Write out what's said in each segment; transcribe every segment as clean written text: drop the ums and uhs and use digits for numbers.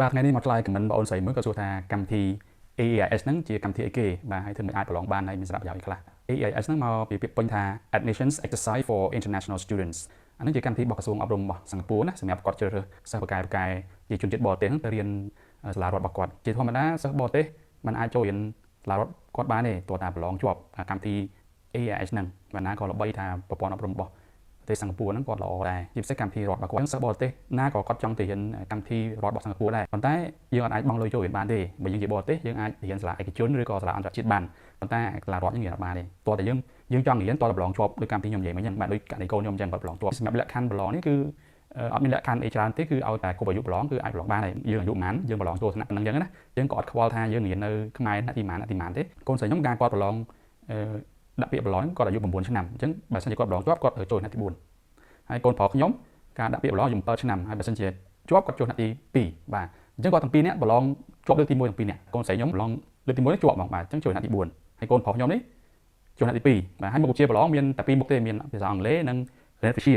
បាទថ្ងៃនេះមកឆ្លើយខមមិនបងអូនស្រីមួយក៏សួរថាកម្មវិធី AEIS ហ្នឹងជាកម្មវិធីអីគេបាទហើយធ្វើមិនអាចប្រឡងបានហើយមានសារៈប្រយោជន៍អីខ្លះ AEIS ហ្នឹងមកពីពាក្យពេញថា Admissions Exercise for International Students អានេះជាកម្មវិធីរបស់ក្រសួងអប់រំរបស់សិង្ហបុរីណាសម្រាប់គាត់ជ្រើសរើសសិស្សបកែជាជនជាតិបរទេសហ្នឹងទៅរៀនសាលារដ្ឋរបស់គាត់ជាធម្មតាសិស្សបរទេសមិនអាចចូលរៀនសាលារដ្ឋគាត់បានទេទោះតែប្រឡងជាប់កម្មវិធី AEIS ហ្នឹងបណ្ណាក៏ល្បីថាប្រព័ន្ធអប់រំរបស់ប្រទេសសិង្ហបុរីហ្នឹងគាត់ល្អដែរជាពិសេសកម្មវិធីរដ្ឋរបស់គាត់សិស្សបរទេសណាក៏គាត់ចង់ទៅរៀនកម្មវិធីរដ្ឋរបស់សិង្ហបុរីដែរប៉ុន្តែយើងអាចបង់លុយចូលរៀនបានទេបើយើងជាបរទេសយើងអាចរៀនសាលាឯកជនឬក៏សាលាអន្តរជាតិបានប៉ុន្តែសាលារដ្ឋយើងរៀនអត់បានទេតោះតែយើងចង់រៀនតោះតែប្រឡងជាប់ដោយកម្មវិធីខ្ញុំនិយាយមិញហ្នឹងបាទដូចករណីកូនខ្ញុំអញ្ចឹងគាត់ប្រឡងជាប់សម្រាប់លក្ខខណ្ឌប្រឡងនេះគឺអត់មានលក្ខខណ្ឌអីច្រើនទេគឺឲ្យតែគ្រប់អាយុប្រឡងគឺអាចប្រឡងបានហើយយើងអាយុប៉ុន្មានយើងប្រឡងចូលថ្នាក់ប៉ុណ្ណឹងអញ្ចឹងណាយើងក៏អត់ខ្វល់ថាយើងរៀននៅខ្មែរណាទីម៉ានទេកូនស្រីខ្ញុំការគាត់ប្រឡងដាក់ពាក្យប្រឡងគាត់អាយុ9ឆ្នាំអញ្ចឹងបើសិនជាគាត់ប្រឡងជាប់គាត់ត្រូវចូលថ្នាក់ទី4ហើយកូនប្រុសខ្ញុំការដាក់ពាក្យប្រឡងអាយុ7ឆ្នាំហើយបើសិនជាជាប់គាត់ចូលថ្នាក់ទី2បាទអញ្ចឹងគាត់ទាំងពីរនាក់ប្រឡងជាប់លើកទី1ទាំងពីរនាក់កូនស្រីខ្ញុំប្រឡងលើកទី1ជាប់ហ្មងបាទអញ្ចឹងចូលថ្នាក់ទី4ហើយកូនប្រុសខ្ញុំនេះចូលថ្នាក់ទី2បាទហើយមុខវិជ្ជាប្រឡងមានតែ2មុខទេមានភាសាអង់គ្លេសនិងគណិតវិទ្យា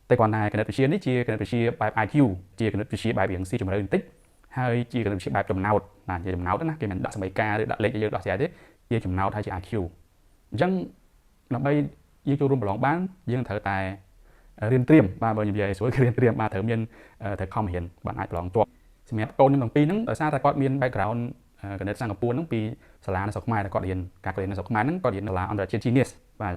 តែគាត់ថាគណិតវិទ្យានេះជាគណិតវិទ្យាបែប IQ ជាគណិតវិទ្យាបែបរៀងស៊ីជម្រៅបន្តិចហើយជាគណិតវិទ្យាបែបចំណោទបាទជាចំណោទណាគេមិនដាក់សមីការឬដាក់លេខឲ្យយើងដោះស្រាយទេជាចំណោទហើយជា IQ អញ្ចឹងដើម្បីយើងចូលរួមប្រឡងបានយើងត្រូវតែរៀនត្រៀមបាទបើនិយាយស្រួលគឺរៀនត្រៀមបាទត្រូវខំរៀនបាទអាចប្រឡងជាប់សម្រាប់កូនខ្ញុំទាំងពីរហ្នឹងដោយសារតែគាត់មាន background គណិតសិង្ហបុរីហ្នឹងពីសាលានៅស្រុកខ្មែរដែលគាត់រៀនការរៀននៅស្រុកខ្មែរហ្នឹងគាត់រៀននៅសាលាអន្តរជាតិ Genius បាទ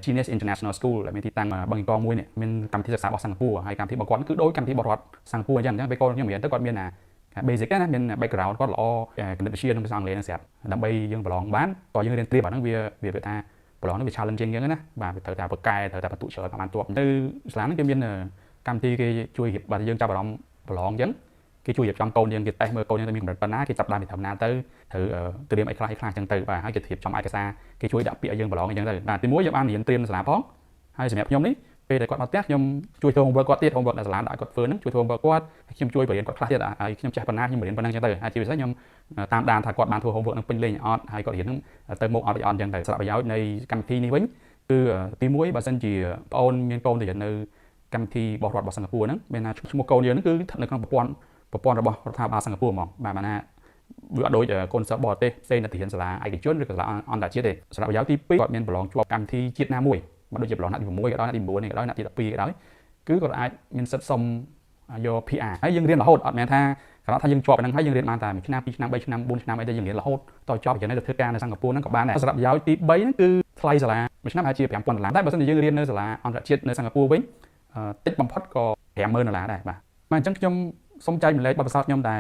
Genius International School ដែលមានទីតាំងបឹងកងមួយនេះមានកម្មវិធីសិក្សារបស់សិង្ហបុរីហើយកម្មវិធីរបស់គាត់គឺដូចកម្មវិធីរបស់រដ្ឋសិង្ហបុរីអញ្ចឹងពេលកូនខ្ញុំរៀនទៅគាត់មានbasic ណាមាន background គាត់ល្អគណិតវិទ្យានិងភាសាអង់គ្លេសហ្នឹងស្រាប់ដើម្បីយើងប្រឡងបានតោះយើងរៀនត្រៀមអាហ្នឹងវាថាប្រឡងនេះវា challenge ជាងយើងណាបាទត្រូវតែបកកែត្រូវតែបន្ទុកច្រើនបានទាប់ទៅសាលាហ្នឹងគេមានកម្មវិធីគេជួយរៀបបាទយើងចាប់អារម្មណ៍ប្រឡងអញ្ចឹងគេជួយរៀបចំកូនយើងគេតេស្តមើលកូនយើងទៅមានកម្រិតប៉ុណ្ណាគេចាប់ដើមពីត្រឹមណាទៅត្រូវត្រៀមអីខ្លះអញ្ចឹងទៅបាទហើយគេរៀបចំឯកសារគេជួយដាក់ពាក្យឲ្យយើងប្រឡងអញ្ចឹងទៅបាទទី1យើងបានរៀនត្រៀមសាលាផងហើយសម្រាប់ខ្ញុំនេះពេលដែលគាត់មកផ្ទះខ្ញុំជួយធ្វើ homework គាត់ទៀត homework នៅសាលាដាក់គាត់ធ្វើហ្នឹងជួយធ្វើ homework គាត់ខ្ញុំជួយបរៀនគាត់ខ្លះទៀតហើយខ្ញុំចេះប៉ុណ្ណាខ្ញុំបរៀនប៉ុណ្ណឹងអញ្ចឹងទៅហើយជាពិសេសខ្ញុំតាមដានថាគាត់បានធ្វើ homework ហ្នឹងពេញលេញអត់ហើយគាត់រៀនហ្នឹងទៅមុខអត់អញ្ចឹងទៅសារៈប្រយោជន៍នៃកម្មវិធីនេះវិញគឺទី1បើសិនជាបងអូនមានកូនទៅរៀននៅកម្មវិធីរបស់រដ្ឋរបស់សិង្ហបុរីហ្នឹងមានថាឈ្មោះកូនយើងហ្នឹងគឺស្ថិតនៅក្នុងប្រព័ន្ធរបស់រដ្ឋាភិបាលសិង្ហបុរីហ្មងបាទបានថាវាអត់ដូចកូនសិស្សបរទេសផ្សេងនៅទៅរៀនសាលាឯកជនឬក៏សាលាអន្តរជាតិទេសារៈប្រយោជន៍ទី2គាត់មានប្រឡងជាប់កម្មវិធីជាតិណាមួយបើដូចជាប្រឡងថ្នាក់ទី6ក៏ដោយថ្នាក់ទី9ក៏ដោយថ្នាក់ទី12ក៏ដោយគឺគាត់អាចមានសិទ្ធិសុំយក PR ហើយយើងរៀនរហូតអត់មែនថាគ្រាន់ថាយើងជាប់ហ្នឹងហើយយើងរៀនបានតែ1ឆ្នាំ2ឆ្នាំ3ឆ្នាំ4ឆ្នាំអីទេយើងរៀនរហូតតចប់យ៉ាងនេះទៅធ្វើការនៅសិង្ហបុរីហ្នឹងក៏បានដែរសារៈប្រយោជន៍ទី3ហ្នឹងគឺថ្លៃសាលាមួយឆ្នាំប្រហែលជា$5000តែបើសិនជាយើងរៀននៅសាលាអន្តរជាតិនៅសិង្ហបុរីវិញតិចបំផុតក៏$50000ដែរបាទអញ្ចឹងខ្ញុំសូមចែកម្លែកបទពិសោធន៍ខ្ញុំដែរ